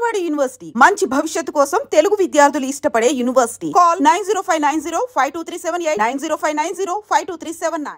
Dharwad university మంచి భవిష్యత్తు కోసం తెలుగు విద్యార్థులు ఇష్టపడే యూనివర్సిటీ. కాల్ 9059052378 9059052379.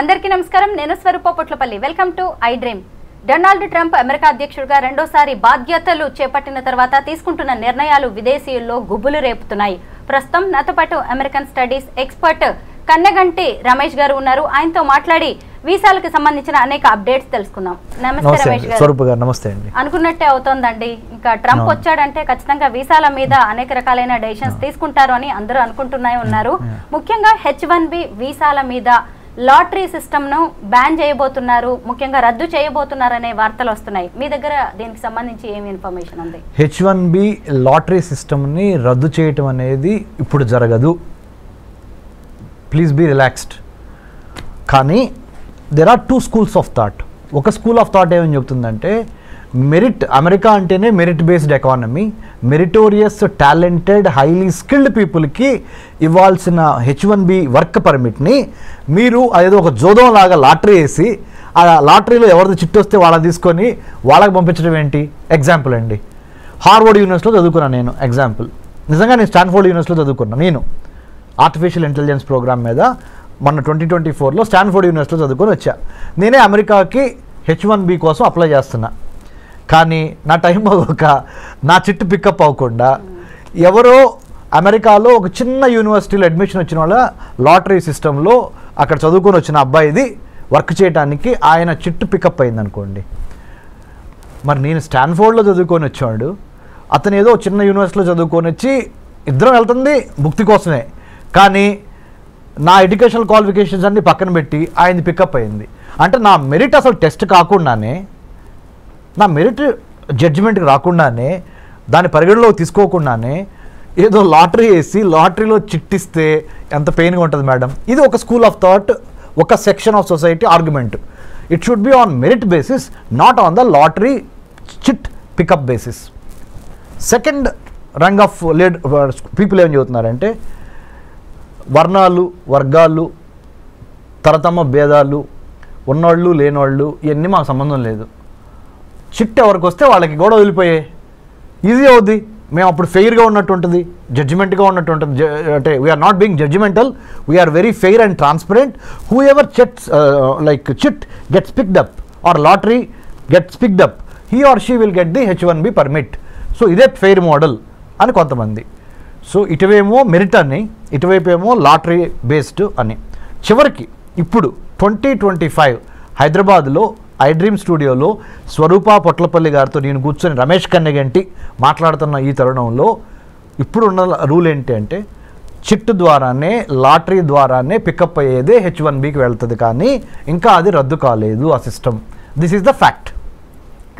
అందరికీ నమస్కారం. నేను Swaroopa Potlapalli. Welcome to I dream. Donald Trump America అధ్యక్షుడిగా రెండోసారి బాధ్యతలు చేపట్టిన తర్వాత తీసుకుంటున్న నిర్ణయాలు విదేశీయుల్లో గుబులు రేపుతున్నాయి. ప్రస్తుతం నాతో పాటు American studies expert Kannaganti Ramesh గారు ఉన్నారు. ఆయనతో మాట్లాడి వీసాలకు సంబంధించిన అనేక అప్డేట్స్ తెలుసుకుందాం. నమస్తే రమేష్ గారు. నమస్తే అండి. అనుకున్నట్టే అవుతోందండి. ఇంకా ట్రంప్ వచ్చాడంటే ఖచ్చితంగా వీసాల మీద అనేక రకాలైన డెసిషన్స్ తీసుకుంటారు అని అందరూ అనుకుంటూనే ఉన్నారు. ముఖ్యంగా H1B వీసాల మీద లాటరీ సిస్టమ్ ను బ్యాన్ చేయబోతున్నారు, ముఖ్యంగా రద్దు చేయబోతున్నారు అనే వార్తలు వస్తున్నాయి. మీ దగ్గర దీనికి సంబంధించి ఏమి ఇన్ఫర్మేషన్ ఉంది? H1B లాటరీ సిస్టమ్ ని రద్దు చేయటం అనేది ఇప్పుడు జరగదు. Please be relaxed. కానీ there are two schools of thought. ఒక స్కూల్ ఆఫ్ థాట్ ఏమని చెప్తుందంటే, మెరిట్, అమెరికా అంటేనే merit based economy, meritorious talented highly skilled పీపుల్కి ఇవ్వాల్సిన H1B వర్క్ పర్మిట్ని మీరు అదేదో ఒక జోదం లాగా లాటరీ వేసి ఆ లాటరీలో ఎవరిది చిట్టు వస్తే వాళ్ళని తీసుకొని వాళ్ళకి పంపించడం ఏంటి? ఎగ్జాంపుల్ అండి, హార్వర్డ్ యూనివర్సిటీలో చదువుకున్నాను నేను. ఎగ్జాంపుల్, నిజంగా నేను స్టాన్ఫోర్డ్ యూనివర్సిటీలో చదువుకున్నాను. నేను ఆర్టిఫిషియల్ ఇంటెలిజెన్స్ ప్రోగ్రామ్ మీద మొన్న 2024లో స్టాన్ఫోర్డ్ యూనివర్సిటీలో చదువుకొని వచ్చా. నేనే అమెరికాకి H1B కోసం అప్లై చేస్తున్నా. కానీ నా టైం అవ్వక నా చిట్టు పికప్ అవ్వకుండా ఎవరో అమెరికాలో ఒక చిన్న యూనివర్సిటీలో అడ్మిషన్ వచ్చిన వాళ్ళ లాటరీ సిస్టంలో అక్కడ చదువుకొని వచ్చిన అబ్బాయిది వర్క్ చేయడానికి ఆయన చిట్టు పికప్ అయిందనుకోండి. మరి నేను స్టాన్ఫోర్డ్లో చదువుకొని వచ్చాడు, అతను ఏదో చిన్న యూనివర్సిటీలో చదువుకొని వచ్చి ఇద్దరం వెళ్తుంది భుక్తి కోసమే. కానీ నా ఎడ్యుకేషనల్ క్వాలిఫికేషన్స్ అన్నీ పక్కన పెట్టి ఆయనది పికప్ అయింది. అంటే నా మెరిట్ అసలు టెస్ట్ కాకుండానే, నా మెరిట్ జడ్జిమెంట్కి రాకుండానే, దాని పరిగణలోకి తీసుకోకుండానే ఏదో లాటరీ వేసి లాటరీలో చిట్టిస్తే ఎంత పెయిన్గా ఉంటుంది మేడం. ఇది ఒక స్కూల్ ఆఫ్ థాట్, ఒక section of society argument. It should be on merit basis, not on the lottery chit pick up basis. Second rung of people ఏం చెబుతున్నారంటే, వర్ణాలు, వర్గాలు, తరతమ భేదాలు, ఉన్నోళ్ళు లేనోళ్ళు, ఇవన్నీ మాకు సంబంధం లేదు. చిట్ ఎవరికి వస్తే వాళ్ళకి కూడా వదిలిపోయాయి, ఈజీ అవుద్ది. మేము అప్పుడు ఫెయిర్గా ఉన్నట్టు ఉంటుంది, జడ్జిమెంట్గా ఉన్నట్టు ఉంటుంది. అంటే we are not being judgmental, we are very fair and transparent. Whoever chit gets picked up or lottery gets picked up, he or she will get the H1B permit. So ఇదే ఫెయిర్ మోడల్ అని కొంతమంది. So ఇటువేమో merit అని, ఇటువైపు ఏమో lottery based అని. చివరికి ఇప్పుడు 2025 హైదరాబాద్లో ఐ డ్రీమ్ స్టూడియోలో స్వరూప పొట్లపల్లి గారితో నేను కూర్చొని రమేష్ కన్నగంటి మాట్లాడుతున్న ఈ తరుణంలో ఇప్పుడున్న రూల్ ఏంటి అంటే, చిట్టు ద్వారానే, లాటరీ ద్వారానే పికప్ అయ్యేదే H1Bకి వెళ్తుంది. కానీ ఇంకా అది రద్దు కాలేదు ఆ system. This is the fact.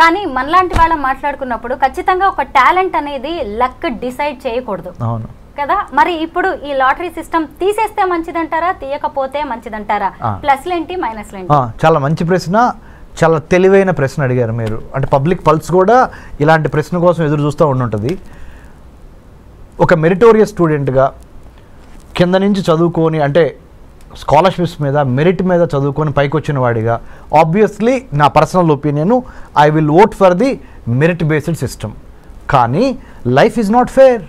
కానీ మనలాంటి వాళ్ళం మాట్లాడుకున్నప్పుడు ఖచ్చితంగా ఒక టాలెంట్ అనేది లక్ డిసైడ్ చేయకూడదు. అవును కదా. మరి ఇప్పుడు ఈ లాటరీ సిస్టమ్ తీసేస్తే మంచిదంటారా, తీయకపోతే మంచిదంటారా? ప్లస్లు ఏంటి, మైనస్లు ఏంటి? చాలా మంచి ప్రశ్న, చాలా తెలివైన ప్రశ్న అడిగారు మీరు. అంటే పబ్లిక్ పల్స్ కూడా ఇలాంటి ప్రశ్న కోసం ఎదురు చూస్తూ ఉండుంటుంది. ఒక మెరిటోరియస్ స్టూడెంట్గా కింద నుంచి చదువుకొని, అంటే స్కాలర్షిప్స్ మీద, మెరిట్ మీద చదువుకొని పైకి వచ్చిన వాడిగా ఆబ్వియస్లీ నా personal opinion, I will vote for the merit based system. కానీ life is not fair,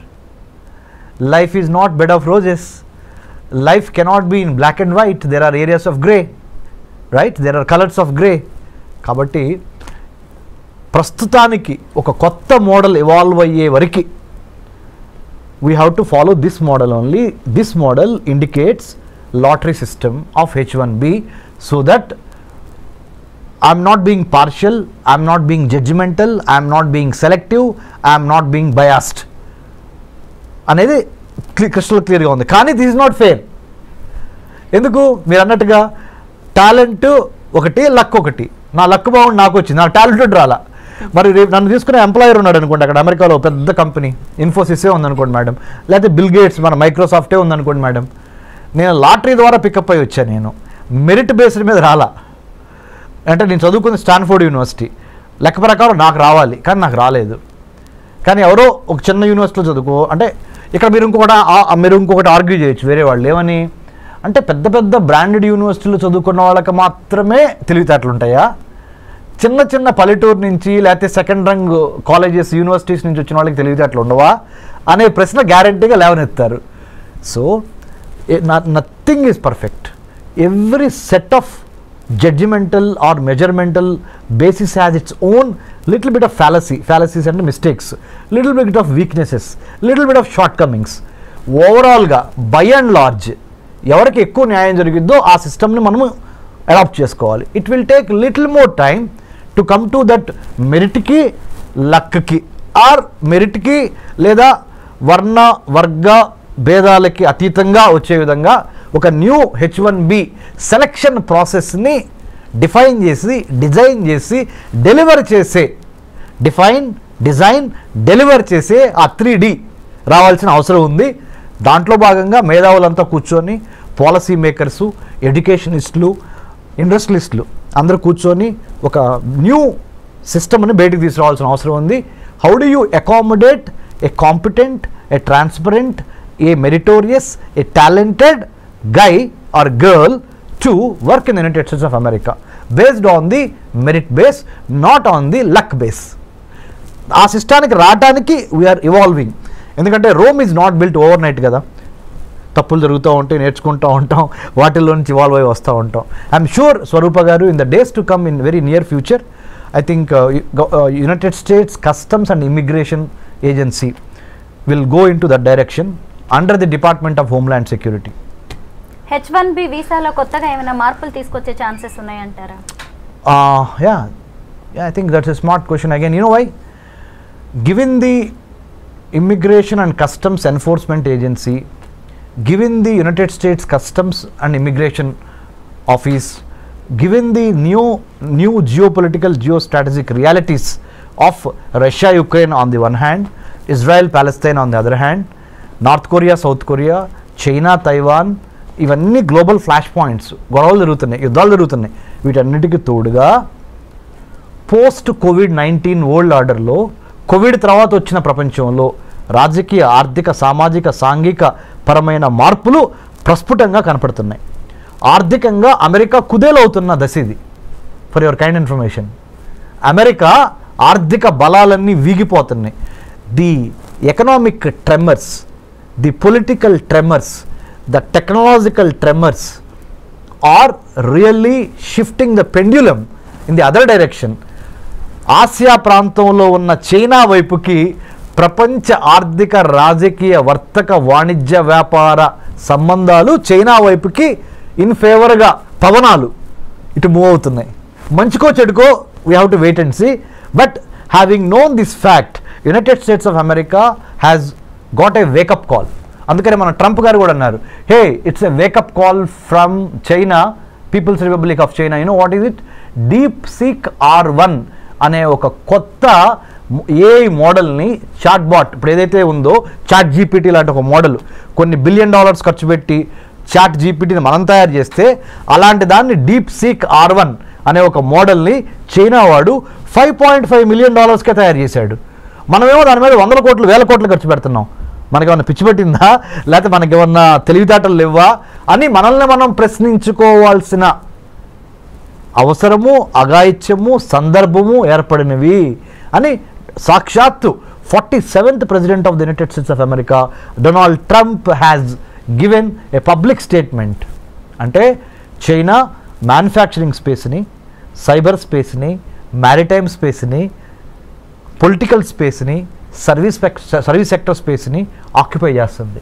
life is not bed of roses, life cannot be in black and white, there are areas of grey, right, there are colours of grey. కాబట్టి ప్రస్తుతానికి ఒక కొత్త model evolve అయ్యే వరకు we have to follow this model only. This model indicates lottery system of H1B, so that I'm not being partial, I'm not being judgmental, I'm not being selective, I'm not being biased అనేది crystal క్లియర్గా ఉంది. కానీ this is not fair. ఎందుకు? మీరు అన్నట్టుగా talent ఒకటి, luck ఒకటి. నా లక్ బాగుండి నాకు వచ్చింది, నా టాలెంటెడ్ రాలా. మరి రేపు నన్ను తీసుకునే ఎంప్లాయర్ ఉన్నాడు అనుకోండి, అక్కడ అమెరికాలో పెద్ద కంపెనీ ఇన్ఫోసిసే ఉందనుకోండి మేడం, లేకపోతే బిల్ గేట్స్ మన మైక్రోసాఫ్టే ఉందనుకోండి మేడం. నేను లాటరీ ద్వారా పికప్ అయ్యి వచ్చాను, నేను మెరిట్ బేస్డ్ మీద రాలా. అంటే నేను చదువుకుంది స్టాన్ఫోర్డ్ యూనివర్సిటీ, లెక్క ప్రకారం నాకు రావాలి, కానీ నాకు రాలేదు. కానీ ఎవరో ఒక చిన్న యూనివర్సిటీలో చదువుకో, అంటే ఇక్కడ మీరు ఇంకొకటి ఆర్గ్యూ చేయొచ్చు వేరే వాళ్ళు ఏమని అంటే పెద్ద పెద్ద బ్రాండెడ్ యూనివర్సిటీలు చదువుకున్న వాళ్ళకి మాత్రమే తెలివితేటలు ఉంటాయా, చిన్న చిన్న పల్లెటూరు నుంచి లేకపోతే సెకండ్ రంగ్ కాలేజెస్ యూనివర్సిటీస్ నుంచి వచ్చిన వాళ్ళకి తెలివితేటలు ఉండవా అనే ప్రశ్న గ్యారంటీగా లేవనెత్తారు. So nothing is perfect. Every set of judgmental or measuremental basis has its own little bit of fallacies and mistakes, little bit of weaknesses, little bit of shortcomings. Overall గా by and large ఎవరికి ఎక్కువ న్యాయం జరిగిద్దో ఆ సిస్టమ్ని మనము adopt చేసుకోవాలి. It will take little more time to come to that మెరిట్కి లక్కి ఆర్ మెరిట్కి లేదా వర్గ భేదాలకి అతీతంగా వచ్చే విధంగా ఒక న్యూ H1B సెలక్షన్ ప్రాసెస్ని డిఫైన్ చేసి డిజైన్ చేసి డెలివర్ చేసే డెలివర్ చేసే ఆ 3D రావాల్సిన అవసరం ఉంది. దాంట్లో భాగంగా మేధావులంతా కూర్చొని పాలసీ మేకర్సు, ఎడ్యుకేషనిస్టులు, ఇండస్ట్రియలిస్టులు అందరూ కూర్చొని ఒక న్యూ సిస్టమ్ని బయటికి తీసుకురావాల్సిన అవసరం ఉంది. How do you accommodate A competent, A transparent, A meritorious, A talented guy or girl to work in the United States of America based on the merit base, not on the luck base. ఆ సిస్టానికి రావడానికి we are evolving. ఎందుకంటే Rome is not built over night కదా, తప్పులు జరుగుతూ ఉంటాయి, నేర్చుకుంటూ ఉంటాం, వాటిల్లో నుంచి ఇవాల్వ్ అయి వస్తూ ఉంటాం. ఐఎమ్ షూర్ స్వరూప గారు in the days to come in very near future I think United states customs and immigration agency will go in to that direction under the department of homeland security. H1B వీసాలో కొత్తగా ఏమైనా మార్పులు తీసుకొచ్చే chances ఉన్నాయంటారా? Yeah, I think that's a smart question again. You know why? Given the Immigration and Customs Enforcement Agency, given the United States Customs and Immigration Office, given the new geopolitical geostrategic realities of Russia Ukraine on the one hand, Israel Palestine on the other hand, North Korea South Korea, China Taiwan, ఇవన్నీ global flash points, గొడవలు జరుగుతున్నాయి, యుద్ధాలు జరుగుతున్నాయి. వీటన్నిటికీ తోడుగా post COVID-19 world ఆర్డర్లో Covid తర్వాత వచ్చిన ప్రపంచంలో రాజకీయ, ఆర్థిక, సామాజిక, సాంఘిక పరమైన మార్పులు ప్రస్ఫుటంగా కనపడుతున్నాయి. ఆర్థికంగా అమెరికా కుదేలవుతున్న దశ ఇది. For your kind information, America ఆర్థిక బలాలన్నీ వీగిపోతున్నాయి. The economic tremors, the political tremors, the technological tremors are really shifting the pendulum in the other direction. Asia ప్రాంతంలో ఉన్న చైనా వైపుకి ప్రపంచ ఆర్థిక, రాజకీయ, వర్తక, వాణిజ్య, వ్యాపార సంబంధాలు చైనా వైపుకి ఇన్ ఫేవర్గా పవనాలు ఇటు మూవ్ అవుతున్నాయి. మంచికో చెడుకో we have to wait and see. But having known this fact, United States of America has got a wake up call. అందుకనే మన ట్రంప్ గారు కూడా అన్నారు, hey it's a wake up call from China, People's Republic of China. You know what is it? DeepSeek R1 అనే ఒక కొత్త AI మోడల్ని, chat bot ఇప్పుడు ఏదైతే ఉందో చాట్ GPT లాంటి ఒక మోడల్, కొన్ని $1 బిలియన్ ఖర్చు పెట్టి చాట్ GPTని మనం తయారు చేస్తే, అలాంటి దాన్ని DeepSeek R1 అనే ఒక మోడల్ని చైనా వాడు $5.5 మిలియన్ తయారు చేశాడు. మనమేమో దాని మీద 100 కోట్లు 1000 కోట్లు ఖర్చు పెడుతున్నాం. మనకేమన్నా పిచ్చి పట్టిందా, లేకపోతే మనకేమన్నా తెలివితేటలు లేవా అని మనల్ని మనం ప్రశ్నించుకోవాల్సిన అవసరము, అఘాయిత్యము, సందర్భము ఏర్పడినవి అని సాక్షాత్తు 47th president of the United States of America Donald Trump has given a public statement. అంటే చైనా మ్యానుఫ్యాక్చరింగ్ స్పేస్ని, సైబర్ స్పేస్ని, మ్యారిటైమ్ స్పేస్ని, పొలిటికల్ స్పేస్ని, సర్వీస్ సెక్టర్ స్పేస్ని ఆక్యుపై చేస్తుంది.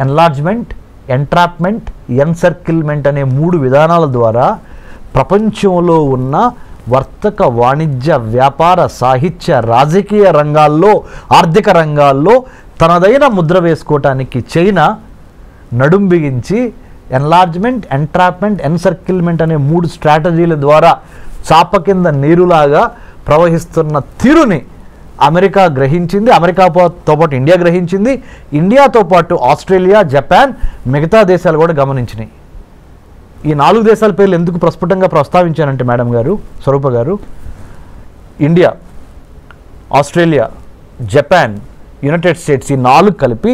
ఎన్లార్జ్మెంట్, ఎంట్రాప్మెంట్, ఎన్సర్కిల్మెంట్ అనే 3 విధానాల ద్వారా ప్రపంచంలో ఉన్న వర్తక, వాణిజ్య, వ్యాపార, సాహిత్య, రాజకీయ రంగాల్లో, ఆర్థిక రంగాల్లో తనదైన ముద్ర వేసుకోవటానికి చైనా నడుం బిగించి ఎన్లార్జ్మెంట్, ఎంట్రాప్మెంట్, ఎన్సర్కిల్మెంట్ అనే 3 స్ట్రాటజీల ద్వారా చాప కింద నీరులాగా ప్రవహిస్తున్న తీరుని అమెరికా గ్రహించింది. అమెరికాతో పాటు ఇండియా గ్రహించింది. ఇండియాతో పాటు ఆస్ట్రేలియా, జపాన్, మిగతా దేశాలు కూడా గమనించినాయి. ఈ 4 దేశాల పేర్లు ఎందుకు ప్రస్ఫుటంగా ప్రస్తావించానంటే మేడం గారు, స్వరూప గారు, India, Australia, Japan, United states ఈ 4 కలిపి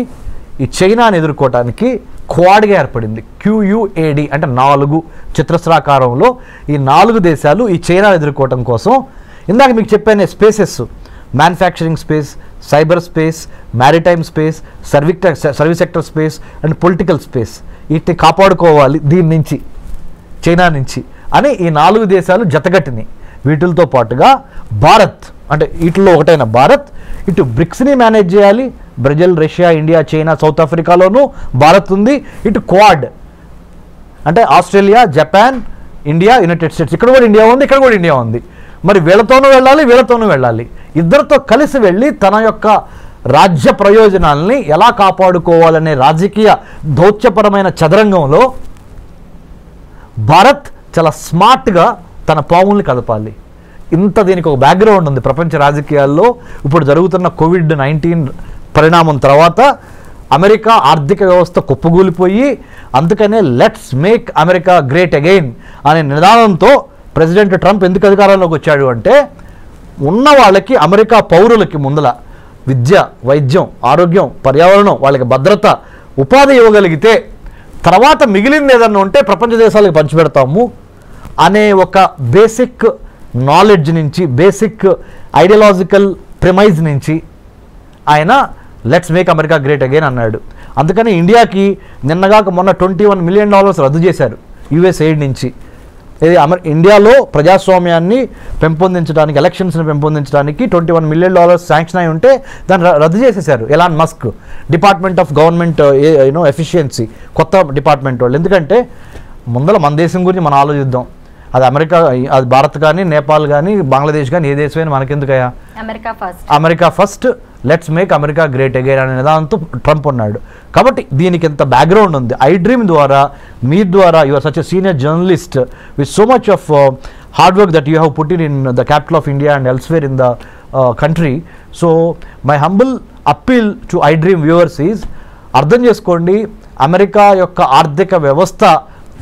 ఈ చైనాని ఎదుర్కోవటానికి క్వాడ్గా ఏర్పడింది. QUAD అంటే 4 చతురస్రాకారంలో ఈ 4 దేశాలు ఈ చైనాని ఎదుర్కోవటం కోసం ఇందాక మీకు చెప్పాను spaces, manufacturing space, cyber space, maritime space, service sector space and political space, వీటిని కాపాడుకోవాలి దీని నుంచి, చైనా నుంచి అని ఈ 4 దేశాలు జతగట్టినాయి. వీటితో పాటుగా భారత్ అంటే వీటిలో ఒకటైన భారత్ ఇటు బ్రిక్స్ని మేనేజ్ చేయాలి. Brazil, Russia, India, China, South ఆఫ్రికాలోనూ భారత్ ఉంది. ఇటు క్వాడ్ అంటే Australia, Japan, India, United States, ఇక్కడ కూడా ఇండియా ఉంది, ఇక్కడ కూడా ఇండియా ఉంది. మరి వీళ్ళతోనూ వెళ్ళాలి, వీళ్ళతోనూ వెళ్ళాలి. ఇద్దరితో కలిసి వెళ్ళి తన యొక్క రాజ్య ప్రయోజనాల్ని ఎలా కాపాడుకోవాలనే రాజకీయ దౌత్యపరమైన చదరంగంలో భారత్ చాలా స్మార్ట్గా తన పావుల్ని కదపాలి. దీనికి ఒక బ్యాక్గ్రౌండ్ ఉంది. ప్రపంచ రాజకీయాల్లో ఇప్పుడు జరుగుతున్న COVID-19 పరిణామం తర్వాత అమెరికా ఆర్థిక వ్యవస్థ కుప్పగూలిపోయి, అందుకనే let's make America great again అనే నినాదంతో ప్రెసిడెంట్ ట్రంప్ ఎందుకు అధికారంలోకి వచ్చాడు అంటే, ఉన్న వాళ్ళకి అమెరికా పౌరులకి ముందల విద్య, వైద్యం, ఆరోగ్యం, పర్యావరణం, వాళ్ళకి భద్రత, ఉపాధి ఇవ్వగలిగితే తర్వాత మిగిలింది ఏదన్నా ఉంటే ప్రపంచ దేశాలకు పంచిపెడతాము అనే ఒక బేసిక్ నాలెడ్జ్ నుంచి, బేసిక్ ఐడియాలజికల్ ప్రిమైజ్ నుంచి ఆయన let's make America great again అన్నాడు. అందుకని ఇండియాకి నిన్నగాక మొన్న $21 మిలియన్ రద్దు చేశారు US ఎయిడ్ నుంచి. ఇది ఇండియాలో ప్రజాస్వామ్యాన్ని పెంపొందించడానికి, ఎలక్షన్స్ని పెంపొందించడానికి $21 మిలియన్ శాంక్షన్ అయి ఉంటే దాన్ని రద్దు చేసేశారు Elon Musk, department of government efficiency, కొత్త డిపార్ట్మెంట్ వాళ్ళు. ఎందుకంటే ముందర మన దేశం గురించి మనం ఆలోచిద్దాం. అది అమెరికా, అది భారత్ కానీ, నేపాల్ కానీ, బంగ్లాదేశ్ కానీ, ఏ దేశమైనా మనకెందుకయ్యా, America first, let's make America great again అనే నిదానంతో ట్రంప్ ఉన్నాడు. కాబట్టి దీనికి ఎంత బ్యాక్గ్రౌండ్ ఉంది. ఐ డ్రీమ్ ద్వారా, మీ ద్వారా, you are such a senior journalist with so much of hard work that you have put in the capital of India and elsewhere in the country. So my humble appeal to I dream viewers is, అర్థం చేసుకోండి, America యొక్క ఆర్థిక వ్యవస్థ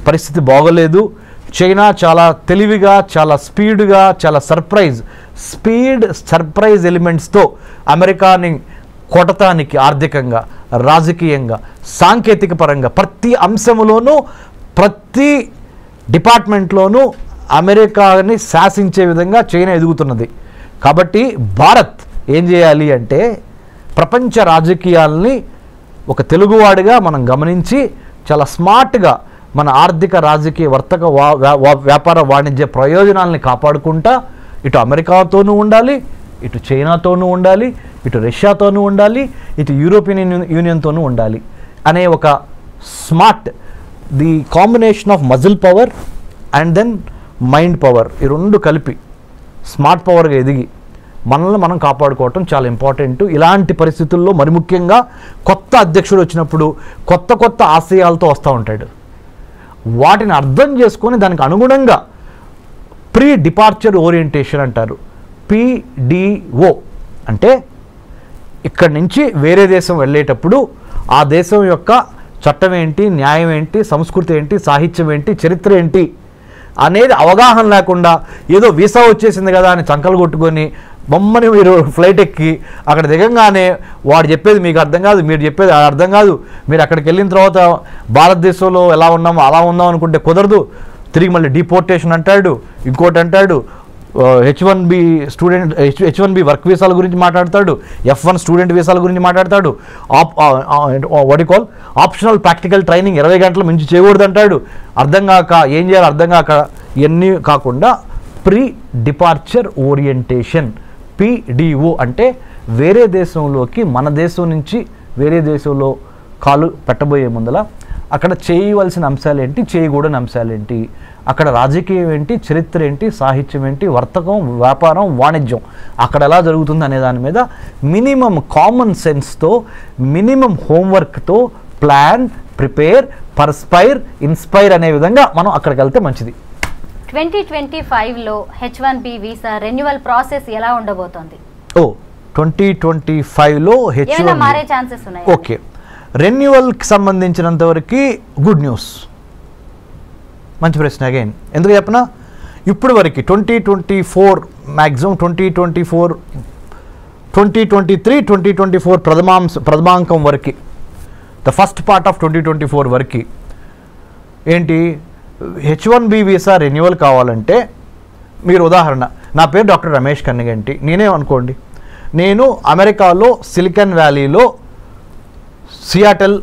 పరిస్థితి బాగోలేదు. China చాలా తెలివిగా, చాలా స్పీడ్గా, చాలా సర్ప్రైజ్ ఎలిమెంట్స్తో అమెరికాని కొట్టడానికి ఆర్థికంగా, రాజకీయంగా, సాంకేతిక పరంగా ప్రతి అంశంలోనూ, ప్రతి డిపార్ట్మెంట్లోనూ అమెరికాని శాసించే విధంగా చైనా ఎదుగుతున్నది. కాబట్టి భారత్ ఏం చేయాలి అంటే, ప్రపంచ రాజకీయాల్ని ఒక తెలుగువాడిగా మనం గమనించి చాలా స్మార్ట్గా మన ఆర్థిక, రాజకీయ, వర్తక, వ్యాపార, వాణిజ్య ప్రయోజనాలని కాపాడుకుంటా ఇటు అమెరికాతోనూ ఉండాలి, ఇటు చైనాతోనూ ఉండాలి, ఇటు రష్యాతోనూ ఉండాలి, ఇటు యూరోపియన్ యూనియన్తోనూ ఉండాలి అనే ఒక smart, the combination of muscle power and then mind power, ఈ రెండు కలిపి స్మార్ట్ పవర్గా ఎదిగి మనల్ని మనం కాపాడుకోవటం చాలా ఇంపార్టెంట్. ఇలాంటి పరిస్థితుల్లో మరి ముఖ్యంగా కొత్త అధ్యక్షుడు వచ్చినప్పుడు కొత్త ఆశయాలతో వస్తూ ఉంటాడు. వాటిని అర్థం చేసుకొని దానికి అనుగుణంగా ప్రీ డిపార్చర్ ఓరియంటేషన్ అంటారు, PDO అంటే ఇక్కడి నుంచి వేరే దేశం వెళ్ళేటప్పుడు ఆ దేశం యొక్క చట్టం ఏంటి, న్యాయం ఏంటి, సంస్కృతి ఏంటి, సాహిత్యం ఏంటి, చరిత్ర ఏంటి అనేది అవగాహన లేకుండా ఏదో వీసా వచ్చేసింది కదా అని చంకలు కొట్టుకొని బొమ్మని మీరు ఫ్లైట్ ఎక్కి అక్కడ దిగంగానే వాడు చెప్పేది మీకు అర్థం కాదు, మీరు చెప్పేది అర్థం కాదు, మీరు అక్కడికి వెళ్ళిన తర్వాత భారతదేశంలో ఎలా ఉన్నామో అలా ఉందాం అనుకుంటే కుదరదు, తిరిగి మళ్ళీ డిపోర్టేషన్ అంటాడు, ఇంకోటి అంటాడు, H1B వర్క్ వీసాల గురించి మాట్లాడతాడు, F1 స్టూడెంట్ వీసాల గురించి మాట్లాడతాడు, ఆప్షనల్ ప్రాక్టికల్ ట్రైనింగ్ 20 గంటల మించి చేయకూడదు అంటాడు. అర్థం కాక ఏం చేయాలి అర్థం కాక ఇవన్నీ కాకుండా ప్రీ డిపార్చర్ ఓరియంటేషన్, PDO అంటే వేరే దేశంలోకి మన దేశం నుంచి వేరే దేశంలో కాలు పెట్టబోయే ముందల అక్కడ చేయవలసిన అంశాలు ఏంటి, చేయకూడని అంశాలు ఏంటి, అక్కడ రాజకీయం ఏంటి, చరిత్ర ఏంటి, సాహిత్యం ఏంటి, వర్తకం, వ్యాపారం, వాణిజ్యం అక్కడ ఎలా జరుగుతుంది అనే దాని మీద మినిమం కామన్ సెన్స్తో, మినిమం హోంవర్క్తో ప్లాన్, ప్రిపేర్, పర్స్పైర్, ఇన్స్పైర్ అనే విధంగా మనం అక్కడికి వెళ్తే మంచిది. 2025లో H1B వీసా రెన్యువల్ ప్రాసెస్ ఎలా ఉండబోతోంది? 2025లో ఏమైనా మారే ఛాన్సెస్ ఉన్నాయా? ఓకే, రెన్యువల్కి సంబంధించినంత వరకు గుడ్ న్యూస్. మంచి ప్రశ్న అగైన్. ఎందుకు చెప్పనా, ఇప్పుడు వరకు 2024 మ్యాక్సిమం 2024 2023-2024 ప్రథమాంకం వరకు, ద ఫస్ట్ పార్ట్ ఆఫ్ 2024 వరకు ఏంటి, H1B వీసా రెన్యువల్ కావాలంటే మీరు ఉదాహరణ, నా పేరు డాక్టర్ రమేష్ కన్నిగంటి, నేనే అనుకోండి, నేను అమెరికాలో సిలికాన్ వ్యాలీలో సియాటల్,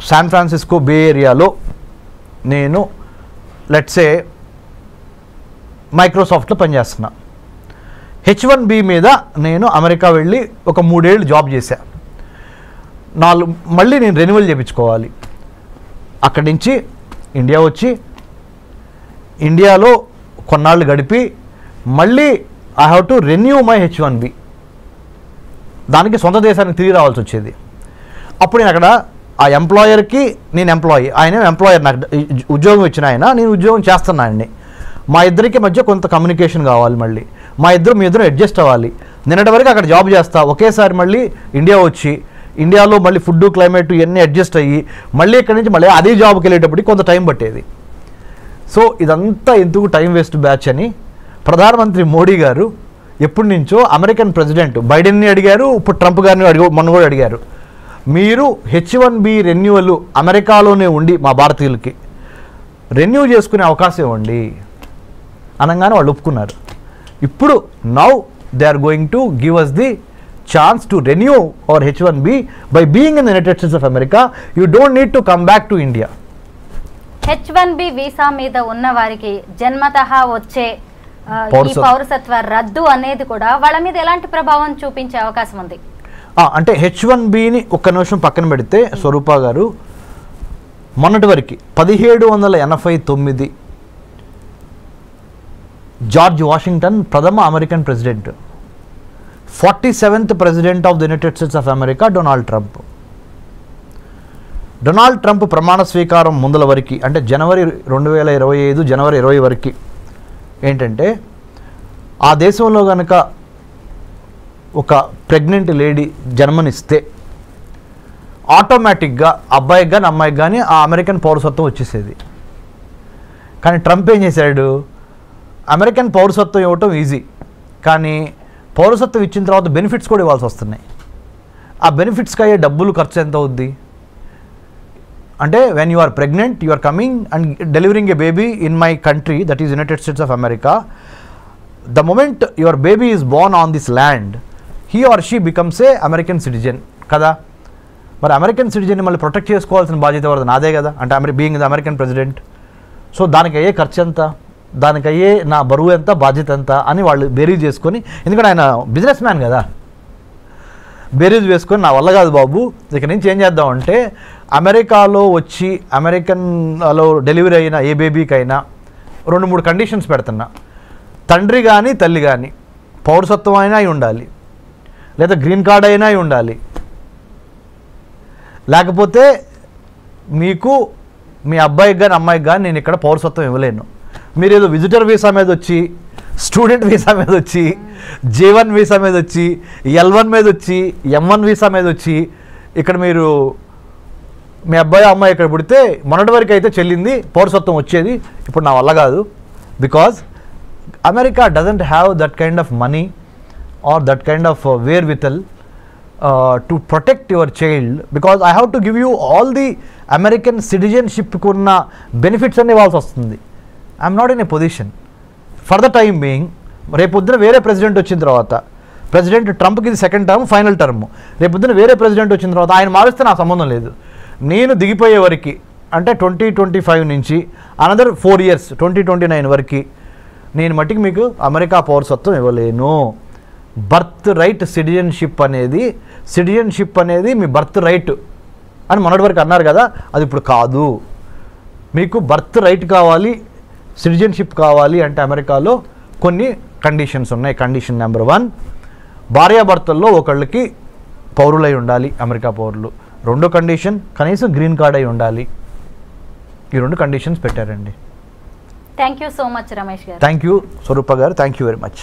శాన్ ఫ్రాన్సిస్కో, బే ఏరియాలో నేను లెట్సే మైక్రోసాఫ్ట్లో పనిచేస్తున్నా. H1B మీద నేను అమెరికా వెళ్ళి ఒక 3 ఏళ్ళు జాబ్ చేశా. మళ్ళీ నేను రెన్యువల్ చేయించుకోవాలి. అక్కడి నుంచి ఇండియా వచ్చి ఇండియాలో కొన్నాళ్ళు గడిపి మళ్ళీ I have to renew my H1B. దానికి సొంత దేశానికి తిరిగి రావాల్సి వచ్చేది. అప్పుడు నేను అక్కడ ఆ ఎంప్లాయర్కి నేను ఎంప్లాయీ, ఆయన ఎంప్లాయర్, నాకు ఉద్యోగం ఇచ్చిన ఆయన, నేను ఉద్యోగం చేస్తున్నా ఆయన్ని. మా ఇద్దరికి మధ్య కొంత కమ్యూనికేషన్ కావాలి, మళ్ళీ మీ ఇద్దరు అడ్జస్ట్ అవ్వాలి. నిన్నటి వరకు అక్కడ జాబ్ చేస్తా, ఒకేసారి మళ్ళీ ఇండియా వచ్చి ఇండియాలో మళ్ళీ ఫుడ్, క్లైమేట్ ఇవన్నీ అడ్జస్ట్ అయ్యి మళ్ళీ ఇక్కడి నుంచి మళ్ళీ అదే జాబ్కి వెళ్ళేటప్పటికి కొంత టైం పట్టేది. సో ఇదంతా ఎందుకు టైం వేస్ట్ బ్యాచ్ అని ప్రధానమంత్రి మోడీ గారు ఎప్పటి నుంచో అమెరికన్ ప్రెసిడెంట్ బైడెన్ని అడిగారు, ఇప్పుడు ట్రంప్ గారిని మొన్న కూడా అడిగారు, మీరు H1B రెన్యువల్ అమెరికాలోనే ఉండి మా భారతీయులకి రెన్యూ చేసుకునే అవకాశం ఇవ్వండి అనగానే వాళ్ళు ఒప్పుకున్నారు. ఇప్పుడు now they are going to give us the chance to renew our H1B by being in the United States of America. You don't need to come back to India. H1B visa మీద ఉన్న వారికి జన్మతః వచ్చే ఈ పౌరసత్వ రద్దు అనేది కూడా వాళ్ళ మీద ఎలాంటి ప్రభావం చూపించే అవకాశం ఉంది? అంటే H1Bని ఒక్క నిమిషం పక్కన పెడితే స్వరూప గారు, మొన్నటి వరకు 1789 జార్జ్ వాషింగ్టన్ ప్రథమ American president, 47th president of the United States of America Donald Trump ప్రమాణ స్వీకారం ముందల వరకు, అంటే జనవరి 2025 జనవరి 20 వరకు ఏంటంటే, ఆ దేశంలో కనుక ఒక ప్రెగ్నెంట్ లేడీ జన్మనిస్తే ఆటోమేటిక్గా అబ్బాయికి కానీ అమ్మాయికి కానీ ఆ అమెరికన్ పౌరసత్వం వచ్చేసేది. కానీ ట్రంప్ ఏం చేశాడు, అమెరికన్ పౌరసత్వం ఇవ్వటం ఈజీ, కానీ పౌరసత్వం ఇచ్చిన తర్వాత బెనిఫిట్స్ కూడా ఇవ్వాల్సి వస్తున్నాయి. ఆ బెనిఫిట్స్కి అయ్యే డబ్బులు ఖర్చు ఎంత అవుద్ది అంటే, when you are pregnant, you are coming and delivering a baby in my country, that is United States of America. The moment your baby is born on this land, he or she becomes a American citizen కదా. మరి American సిటిజన్ని మళ్ళీ protect చేసుకోవాల్సిన బాధ్యత ఎవరిది? నాదే కదా, అంటే being the American president. So దానికి అయ్యే ఖర్చు ఎంత, దానికి అయ్యే నా బరువు ఎంత, బాధ్యత ఎంత అని వాళ్ళు బేరీజ్ చేసుకొని, ఎందుకంటే ఆయన బిజినెస్ మ్యాన్ కదా, బేరీజ్ వేసుకొని నా వల్ల కాదు బాబు, ఇక్కడ నుంచి ఏం చేద్దామంటే అమెరికాలో వచ్చి అమెరికన్లో డెలివరీ అయిన ఏ బేబీకైనా 2-3 కండిషన్స్ పెడుతున్నా. తండ్రి కానీ తల్లి కానీ పౌరసత్వం అయినా అయి ఉండాలి, లేదా గ్రీన్ కార్డ్ అయినా అయి ఉండాలి, లేకపోతే మీకు మీ అబ్బాయికి కానీ అమ్మాయికి కానీ నేను ఇక్కడ పౌరసత్వం ఇవ్వలేను. మీరు ఏదో విజిటర్ వీసా మీద వచ్చి, స్టూడెంట్ వీసా మీద వచ్చి, J1 వీసా మీద వచ్చి, L1 మీద వచ్చి, M1 వీసా మీద వచ్చి ఇక్కడ మీరు మీ అబ్బాయి అమ్మాయి ఇక్కడ పుడితే మొన్నటి వరకు అయితే చెల్లింది పౌరసత్వం వచ్చేది, ఇప్పుడు నా వల్ల కాదు. Because America doesn't have that kind of money or that kind of wherewithal to protect your child, because I have to give you all the American సిటిజన్షిప్కి ఉన్న బెనిఫిట్స్ అన్నీ ఇవ్వాల్సి వస్తుంది. I'm not in a position for the time being. రేపొద్దున వేరే president వచ్చిన తర్వాత, president ట్రంప్కి ఇది సెకండ్ టర్మ్, ఫైనల్ టర్మ్, రేపొద్దున వేరే ప్రెసిడెంట్ వచ్చిన తర్వాత ఆయన మారిస్తే నాకు సంబంధం లేదు. నేను దిగిపోయే వరకు, అంటే 2025 నుంచి అనదర్ 4 years 2029 వరకు నేను మట్టికి మీకు అమెరికా పౌరసత్వం ఇవ్వలేను. బర్త్ రైట్ సిటిజన్షిప్ అనేది మీ బర్త్ రైట్ అని మొన్నటి వరకు అన్నారు కదా, అది ఇప్పుడు కాదు. మీకు బర్త్ రైట్ కావాలి, సిటిజన్షిప్ కావాలి అంటే అమెరికాలో కొన్ని కండిషన్స్ ఉన్నాయి. కండిషన్ నెంబర్ 1, భార్యాభర్తల్లో ఒకళ్ళకి పౌరులై ఉండాలి, అమెరికా పౌరులు. రెండో కండిషన్, కనీసం గ్రీన్ కార్డ్ అయి ఉండాలి. ఈ 2 కండిషన్స్ పెట్టారండి. Thank you so much Ramesh garu. Thank you స్వరూప గారు, థ్యాంక్ యూ వెరీ మచ్.